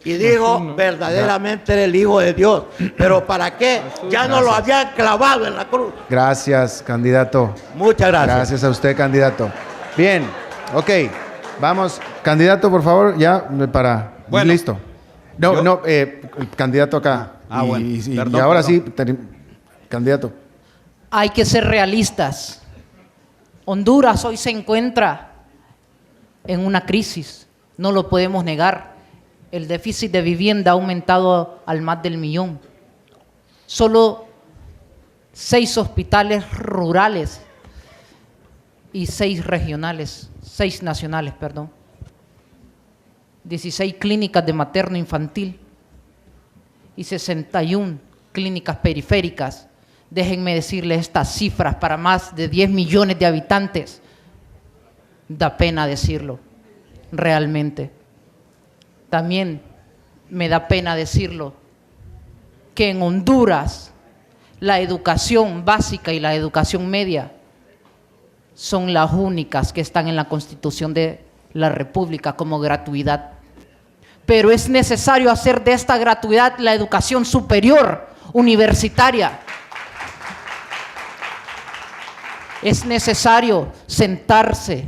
Y dijo, verdaderamente era el Hijo de Dios. ¿Pero para qué? Ya no lo habían clavado en la cruz. Gracias, candidato. Muchas gracias. Gracias a usted, candidato. Bien, ok. Vamos, candidato, por favor, ya para... Bueno, listo. No, el candidato acá. Bueno, y perdón, ahora perdón. sí, candidato. Hay que ser realistas. Honduras hoy se encuentra en una crisis, no lo podemos negar. El déficit de vivienda ha aumentado al más del 1.000.000. Solo 6 hospitales rurales y 6 regionales, 6 nacionales, perdón. 16 clínicas de materno-infantil y 61 clínicas periféricas. Déjenme decirles estas cifras para más de 10 millones de habitantes. Da pena decirlo, realmente. También me da pena decirlo, que en Honduras la educación básica y la educación media son las únicas que están en la Constitución de la República como gratuidad. Pero es necesario hacer de esta gratuidad la educación superior, universitaria. Es necesario sentarse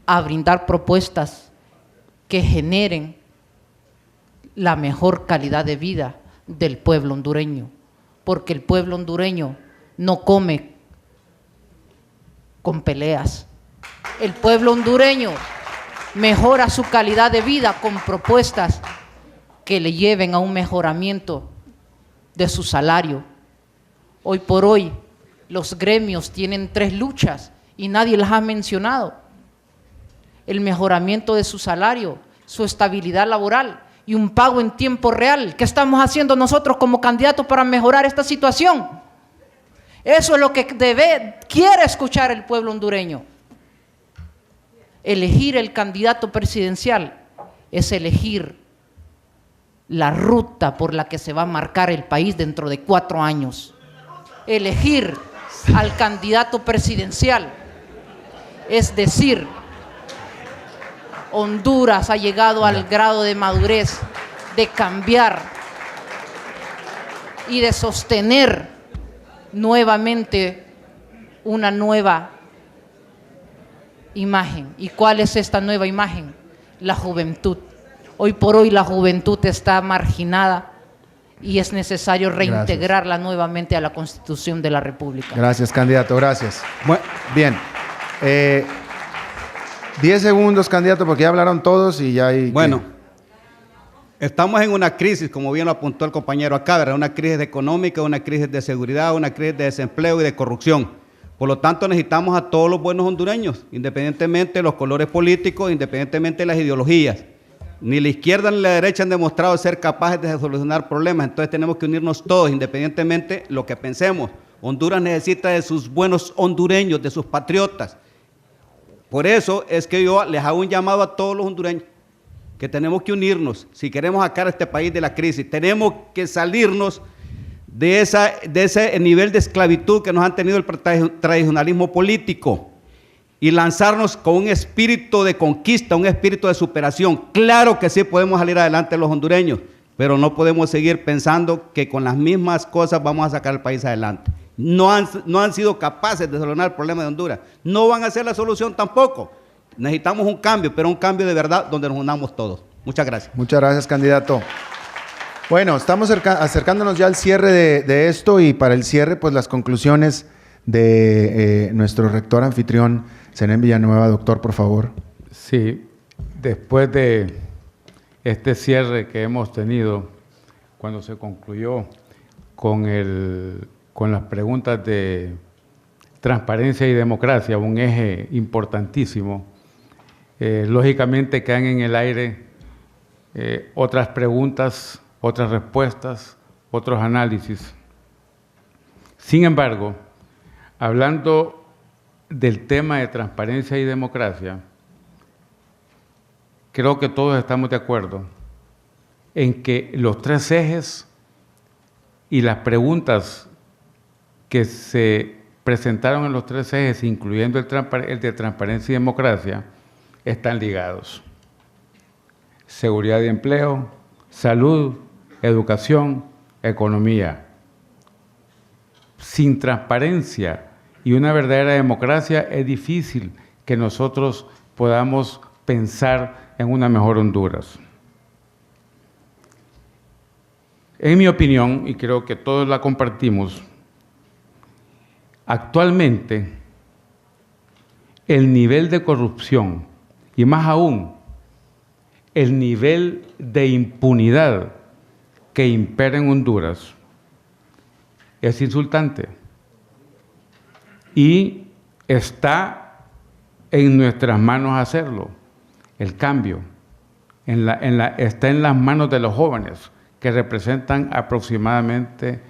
a brindar propuestas que generen la mejor calidad de vida del pueblo hondureño, porque el pueblo hondureño no come con peleas. El pueblo hondureño mejora su calidad de vida con propuestas que le lleven a un mejoramiento de su salario. Hoy por hoy los gremios tienen 3 luchas y nadie las ha mencionado: el mejoramiento de su salario, su estabilidad laboral y un pago en tiempo real. ¿Qué estamos haciendo nosotros como candidatos para mejorar esta situación? Eso es lo que quiere escuchar el pueblo hondureño. Elegir el candidato presidencial es elegir la ruta por la que se va a marcar el país dentro de 4 años. Elegir al candidato presidencial es decir, Honduras ha llegado al grado de madurez de cambiar y de sostener nuevamente una nueva imagen. ¿Y cuál es esta nueva imagen? La juventud. Hoy por hoy la juventud está marginada, y es necesario reintegrarla nuevamente a la Constitución de la República. Gracias, candidato, gracias. Bueno, Bien. 10 segundos, candidato, porque ya hablaron todos y ya hay... bueno, estamos en una crisis, como bien lo apuntó el compañero acá, ¿verdad? Una crisis económica, una crisis de seguridad, una crisis de desempleo y de corrupción. Por lo tanto, necesitamos a todos los buenos hondureños, independientemente de los colores políticos, independientemente de las ideologías. Ni la izquierda ni la derecha han demostrado ser capaces de solucionar problemas, entonces tenemos que unirnos todos, independientemente de lo que pensemos. Honduras necesita de sus buenos hondureños, de sus patriotas. Por eso es que yo les hago un llamado a todos los hondureños, que tenemos que unirnos si queremos sacar a este país de la crisis. Tenemos que salirnos de ese nivel de esclavitud que nos han tenido el tradicionalismo político y lanzarnos con un espíritu de conquista, un espíritu de superación. Claro que sí podemos salir adelante los hondureños, pero no podemos seguir pensando que con las mismas cosas vamos a sacar el país adelante. No han sido capaces de solucionar el problema de Honduras. No van a ser la solución tampoco. Necesitamos un cambio, pero un cambio de verdad donde nos unamos todos. Muchas gracias. Muchas gracias, candidato. Bueno, estamos acercándonos ya al cierre de esto y para el cierre, pues las conclusiones de nuestro rector anfitrión, Zenén Villanueva. Doctor, por favor. Sí, después de este cierre que hemos tenido, cuando se concluyó con las preguntas de transparencia y democracia, un eje importantísimo, lógicamente quedan en el aire otras preguntas, otras respuestas, otros análisis. Sin embargo, hablando del tema de transparencia y democracia, creo que todos estamos de acuerdo en que los tres ejes y las preguntas que se presentaron en los tres ejes, incluyendo el de transparencia y democracia, están ligados. Seguridad y empleo, salud, educación, economía. Sin transparencia y una verdadera democracia es difícil que nosotros podamos pensar en una mejor Honduras. En mi opinión, y creo que todos la compartimos, actualmente el nivel de corrupción y más aún el nivel de impunidad que impera en Honduras es insultante y está en nuestras manos hacerlo. El cambio está en las manos de los jóvenes, que representan aproximadamente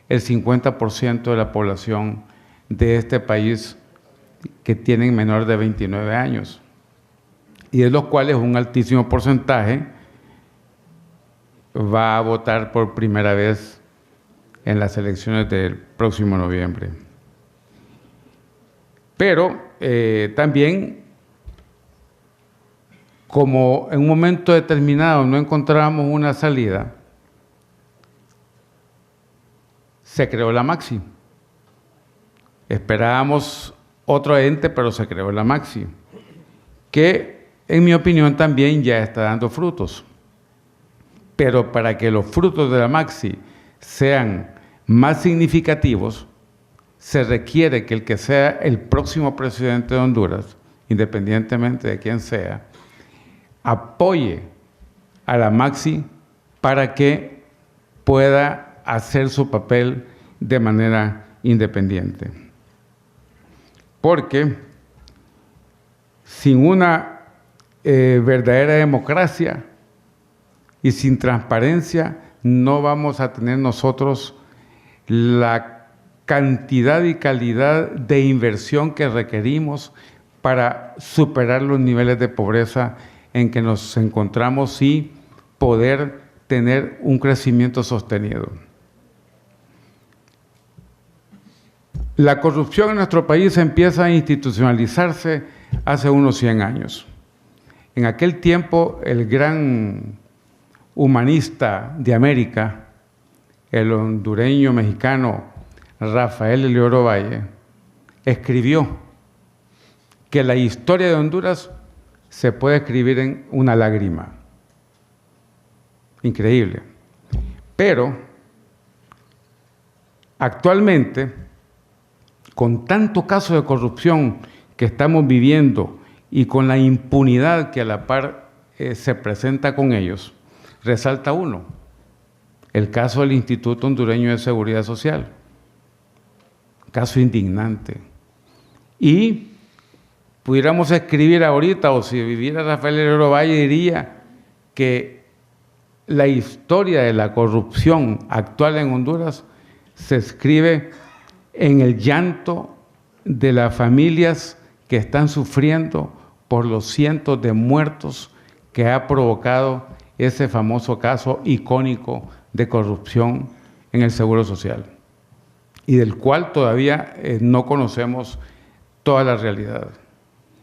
el 50% de la población de este país, que tienen menor de 29 años, y de los cuales un altísimo porcentaje va a votar por primera vez en las elecciones del próximo noviembre. Pero también, como en un momento determinado no encontrábamos una salida, se creó la Maxi. Esperábamos otro ente, pero se creó la Maxi, que en mi opinión también ya está dando frutos. Pero para que los frutos de la Maxi sean más significativos, se requiere que el que sea el próximo presidente de Honduras, independientemente de quién sea, apoye a la Maxi para que pueda hacer su papel de manera independiente. Porque sin una verdadera democracia y sin transparencia no vamos a tener nosotros la cantidad y calidad de inversión que requerimos para superar los niveles de pobreza en que nos encontramos y poder tener un crecimiento sostenido. La corrupción en nuestro país empieza a institucionalizarse hace unos 100 años. En aquel tiempo, el gran humanista de América, el hondureño mexicano Rafael Eliodoro Valle, escribió que la historia de Honduras se puede escribir en una lágrima. Increíble. Pero Actualmente, con tanto caso de corrupción que estamos viviendo y con la impunidad que a la par se presenta con ellos, resalta uno, el caso del Instituto Hondureño de Seguridad Social, caso indignante. Y pudiéramos escribir ahorita, o si viviera Rafael Herrero Valle, diría que la historia de la corrupción actual en Honduras se escribe en el llanto de las familias que están sufriendo por los cientos de muertos que ha provocado ese famoso caso icónico de corrupción en el Seguro Social, y del cual todavía no conocemos toda la realidad.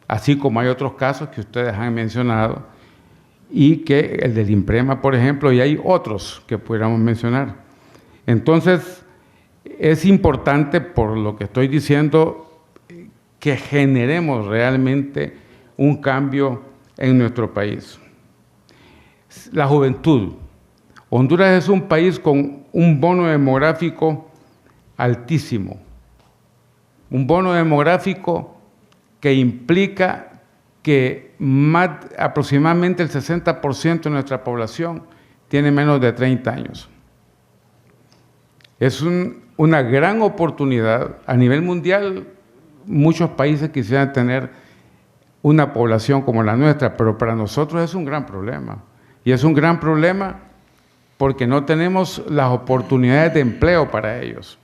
Así como hay otros casos que ustedes han mencionado, y que el del IMPREMA, por ejemplo, y hay otros que pudiéramos mencionar. Entonces, es importante, por lo que estoy diciendo, que generemos realmente un cambio en nuestro país. La juventud. Honduras es un país con un bono demográfico altísimo. Un bono demográfico que implica que aproximadamente el 60% de nuestra población tiene menos de 30 años. Es una gran oportunidad. A nivel mundial, muchos países quisieran tener una población como la nuestra, pero para nosotros es un gran problema. Y es un gran problema porque no tenemos las oportunidades de empleo para ellos.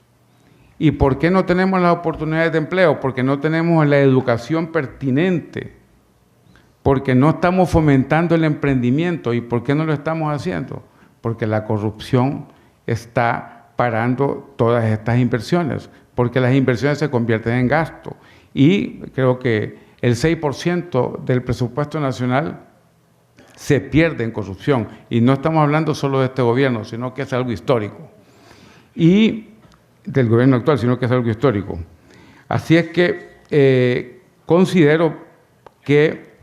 ¿Y por qué no tenemos las oportunidades de empleo? Porque no tenemos la educación pertinente, porque no estamos fomentando el emprendimiento. ¿Y por qué no lo estamos haciendo? Porque la corrupción está parando todas estas inversiones, porque las inversiones se convierten en gasto. Y creo que el 6% del presupuesto nacional se pierde en corrupción. Y no estamos hablando solo de este gobierno, sino que es algo histórico. Y del gobierno actual, sino que es algo histórico. Así es que considero que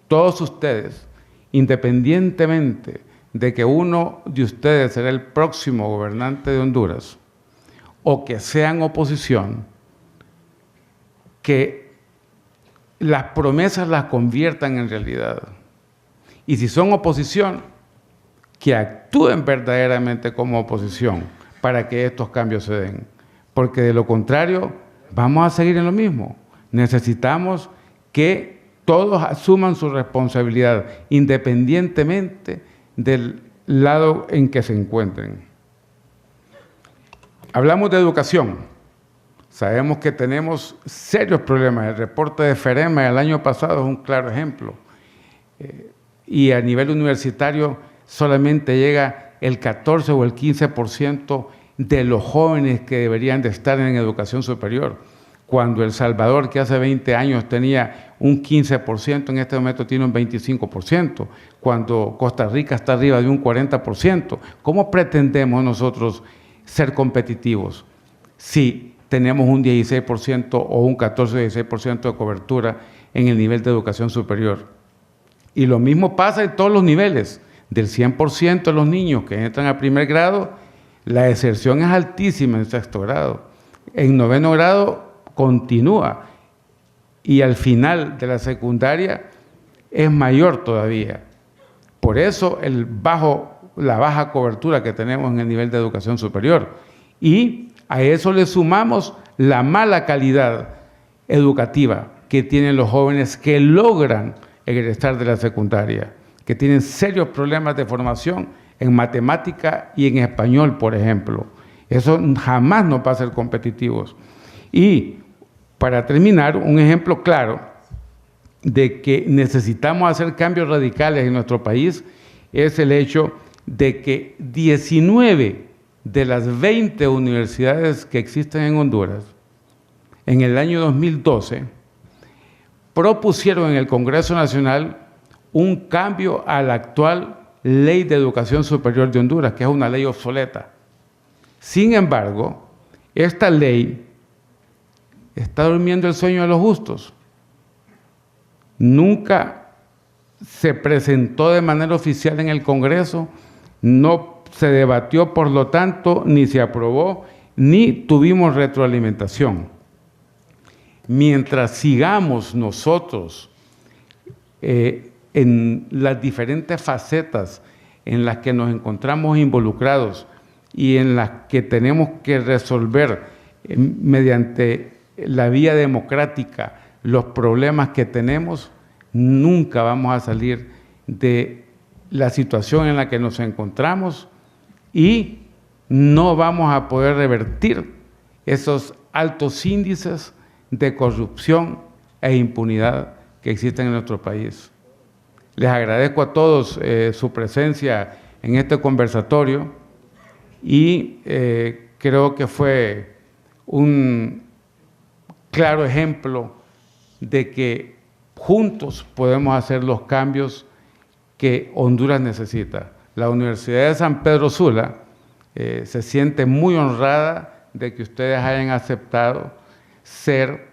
todos ustedes, independientemente de que uno de ustedes será el próximo gobernante de Honduras, o que sean oposición, que las promesas las conviertan en realidad. Y si son oposición, que actúen verdaderamente como oposición para que estos cambios se den. Porque de lo contrario, vamos a seguir en lo mismo. Necesitamos que todos asuman su responsabilidad, independientemente del lado en que se encuentren. Hablamos de educación. Sabemos que tenemos serios problemas. El reporte de FEREMA del año pasado es un claro ejemplo. Y a nivel universitario solamente llega el 14 o el 15% de los jóvenes que deberían de estar en educación superior. Cuando El Salvador, que hace 20 años tenía un 15%, en este momento tiene un 25%. Cuando Costa Rica está arriba de un 40%. ¿Cómo pretendemos nosotros ser competitivos si tenemos un 16% o un 14-16% de cobertura en el nivel de educación superior? Y lo mismo pasa en todos los niveles. Del 100% de los niños que entran a primer grado, la deserción es altísima en sexto grado. En noveno grado continúa. Y al final de la secundaria es mayor todavía. Por eso la baja cobertura que tenemos en el nivel de educación superior. Y a eso le sumamos la mala calidad educativa que tienen los jóvenes que logran egresar de la secundaria, que tienen serios problemas de formación en matemática y en español, por ejemplo. Eso jamás nos va a ser competitivos. Y para terminar, un ejemplo claro de que necesitamos hacer cambios radicales en nuestro país es el hecho de que 19 de las 20 universidades que existen en Honduras, en el año 2012, propusieron en el Congreso Nacional un cambio a la actual Ley de Educación Superior de Honduras, que es una ley obsoleta. Sin embargo, esta ley está durmiendo el sueño de los justos. Nunca se presentó de manera oficial en el Congreso, no se debatió, por lo tanto, ni se aprobó, ni tuvimos retroalimentación. Mientras sigamos nosotros en las diferentes facetas en las que nos encontramos involucrados y en las que tenemos que resolver mediante la vía democrática los problemas que tenemos, nunca vamos a salir de la situación en la que nos encontramos y no vamos a poder revertir esos altos índices de corrupción e impunidad que existen en nuestro país. Les agradezco a todos su presencia en este conversatorio y creo que fue un claro ejemplo de que juntos podemos hacer los cambios que Honduras necesita. La Universidad de San Pedro Sula se siente muy honrada de que ustedes hayan aceptado ser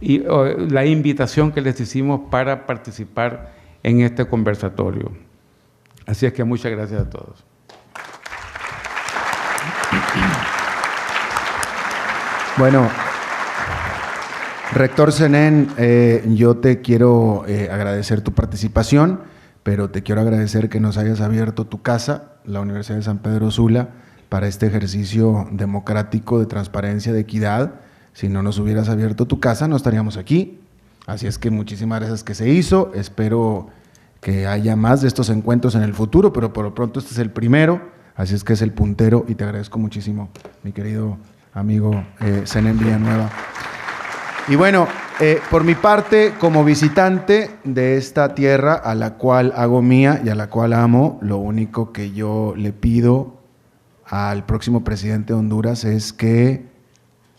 la invitación que les hicimos para participar en este conversatorio. Así es que muchas gracias a todos. Bueno, Rector Senén, yo te quiero agradecer tu participación, pero te quiero agradecer que nos hayas abierto tu casa, la Universidad de San Pedro Sula, para este ejercicio democrático de transparencia, de equidad. Si no nos hubieras abierto tu casa, no estaríamos aquí. Así es que muchísimas gracias que se hizo. Espero que haya más de estos encuentros en el futuro, pero por lo pronto este es el primero, así es que es el puntero y te agradezco muchísimo, mi querido amigo Senén Villanueva. Y bueno, por mi parte, como visitante de esta tierra a la cual hago mía y a la cual amo, lo único que yo le pido al próximo presidente de Honduras es que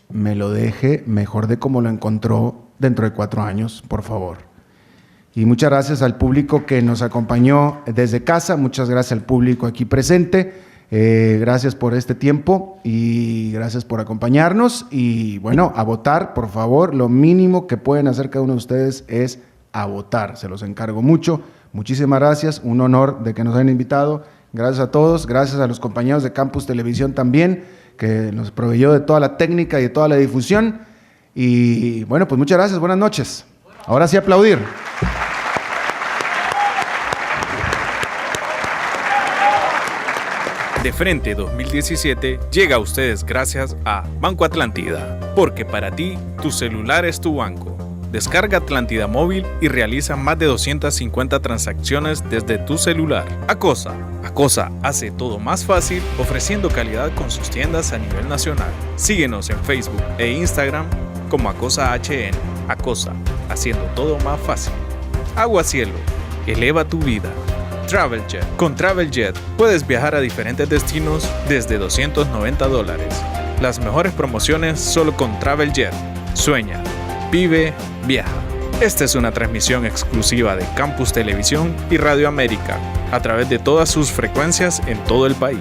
me lo deje mejor de como lo encontró dentro de 4 años, por favor. Y muchas gracias al público que nos acompañó desde casa, muchas gracias al público aquí presente, gracias por este tiempo y gracias por acompañarnos. Y bueno, a votar, por favor, lo mínimo que pueden hacer cada uno de ustedes es a votar, se los encargo mucho. Muchísimas gracias, un honor de que nos hayan invitado. Gracias a todos, gracias a los compañeros de Campus Televisión también, que nos proveyó de toda la técnica y de toda la difusión. Y bueno, pues muchas gracias, buenas noches. Ahora sí aplaudir. De Frente 2017 llega a ustedes gracias a Banco Atlántida, porque para ti, tu celular es tu banco. Descarga Atlántida Móvil y realiza más de 250 transacciones desde tu celular. Acosa hace todo más fácil, ofreciendo calidad con sus tiendas a nivel nacional. Síguenos en Facebook e Instagram como Acosa HN. Acosa, haciendo todo más fácil. Agua Cielo, eleva tu vida. TravelJet. Con TravelJet puedes viajar a diferentes destinos desde $290. Las mejores promociones solo con TravelJet. Sueña, vive, viaja. Esta es una transmisión exclusiva de Campus Televisión y Radio América a través de todas sus frecuencias en todo el país.